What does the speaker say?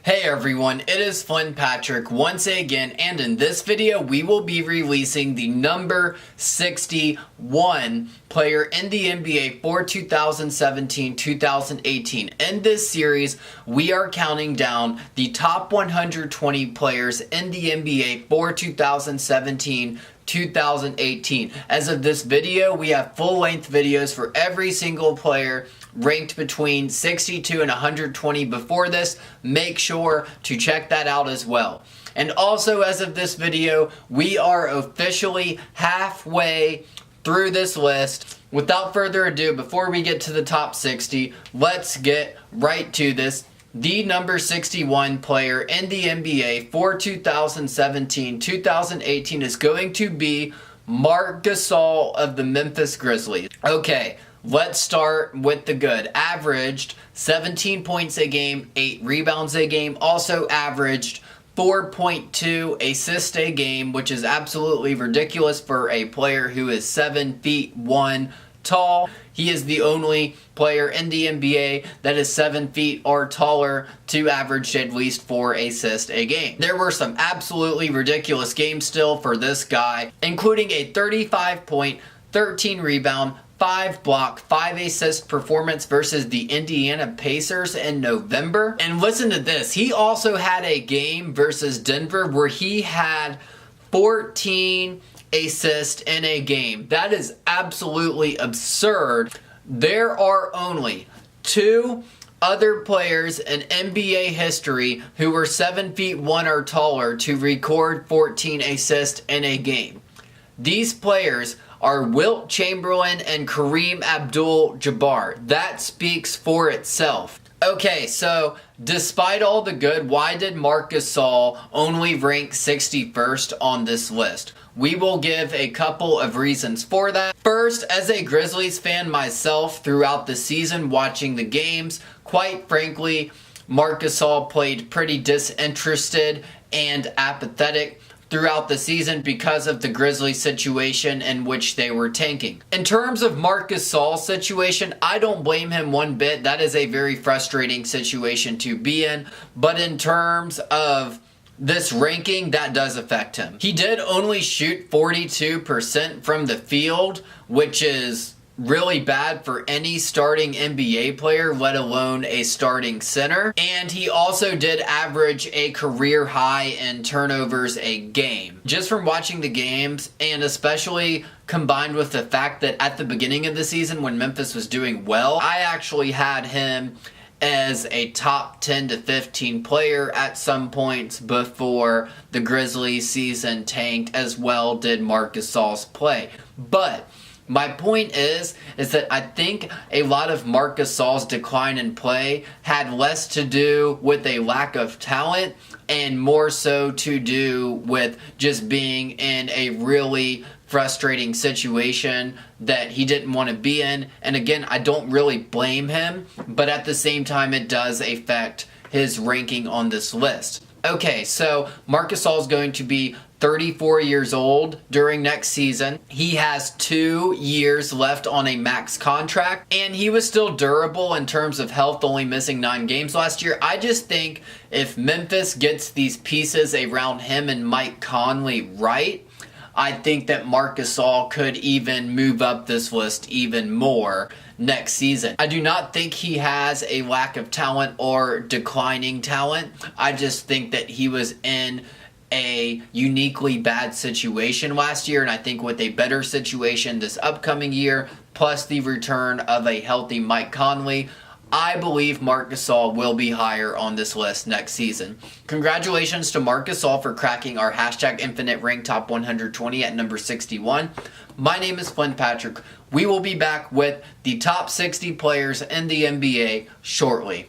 Hey everyone, it is Flynn Patrick once again, and in this video we will be releasing the number 61 player in the NBA for 2017-2018. In this series, we are counting down the top 120 players in the NBA for 2017-2018. As of this video, we have full-length videos for every single player ranked between 62 and 120 before this. Make sure to check that out as well. And also, as of this video, we are officially halfway through this list. Without further ado, before we get to the top 60, let's get right to this. The number 61 player in the NBA for 2017-2018 is going to be Marc Gasol of the Memphis Grizzlies. Okay, let's start with the good. Averaged 17 points a game, 8 rebounds a game, also averaged 4.2 assists a game, which is absolutely ridiculous for a player who is 7 feet 1 tall. He is the only player in the NBA that is 7 feet or taller to average at least 4 assists a game. There were some absolutely ridiculous games still for this guy, including a 35-point, 13 rebound, 5 block, 5 assist performance versus the Indiana Pacers in November. And listen to this, he also had a game versus Denver where he had 14 assists in a game. That is absolutely absurd. There are only 2 other players in NBA history who were 7 feet 1 or taller to record 14 assists in a game. These players are Wilt Chamberlain and Kareem Abdul-Jabbar. That speaks for itself. Okay, so despite all the good, why did Marc Gasol only rank 61st on this list? We will give a couple of reasons for that. First, as a Grizzlies fan myself throughout the season watching the games, quite frankly, Marc Gasol played pretty disinterested and apathetic throughout the season because of the Grizzlies situation in which they were tanking. In terms of Marc Gasol's situation, I don't blame him one bit. That is a very frustrating situation to be in. But in terms of this ranking, that does affect him. He did only shoot 42% from the field, which is really bad for any starting NBA player, let alone a starting center. And he also did average a career high in turnovers a game. Just from watching the games, and especially combined with the fact that at the beginning of the season when Memphis was doing well, I actually had him as a top 10 to 15 player at some points before the Grizzlies season tanked, as well did Marc Gasol's play. But my point is that I think a lot of Marc Gasol's decline in play had less to do with a lack of talent and more so to do with just being in a really frustrating situation that he didn't want to be in. And again, I don't really blame him, but at the same time, it does affect his ranking on this list. Okay, so Marc Gasol is going to be 34 years old during next season. He has 2 years left on a max contract, and he was still durable in terms of health, only missing 9 games last year. I just think if Memphis gets these pieces around him and Mike Conley right, I think that Marc Gasol could even move up this list even more next season. I do not think he has a lack of talent or declining talent. I just think that he was in a uniquely bad situation last year, and I think with a better situation this upcoming year, plus the return of a healthy Mike Conley, I believe Marc Gasol will be higher on this list next season. Congratulations to Marc Gasol for cracking our #InfiniteRank Top 120 at number 61. My name is Flynn Patrick. We will be back with the top 60 players in the NBA shortly.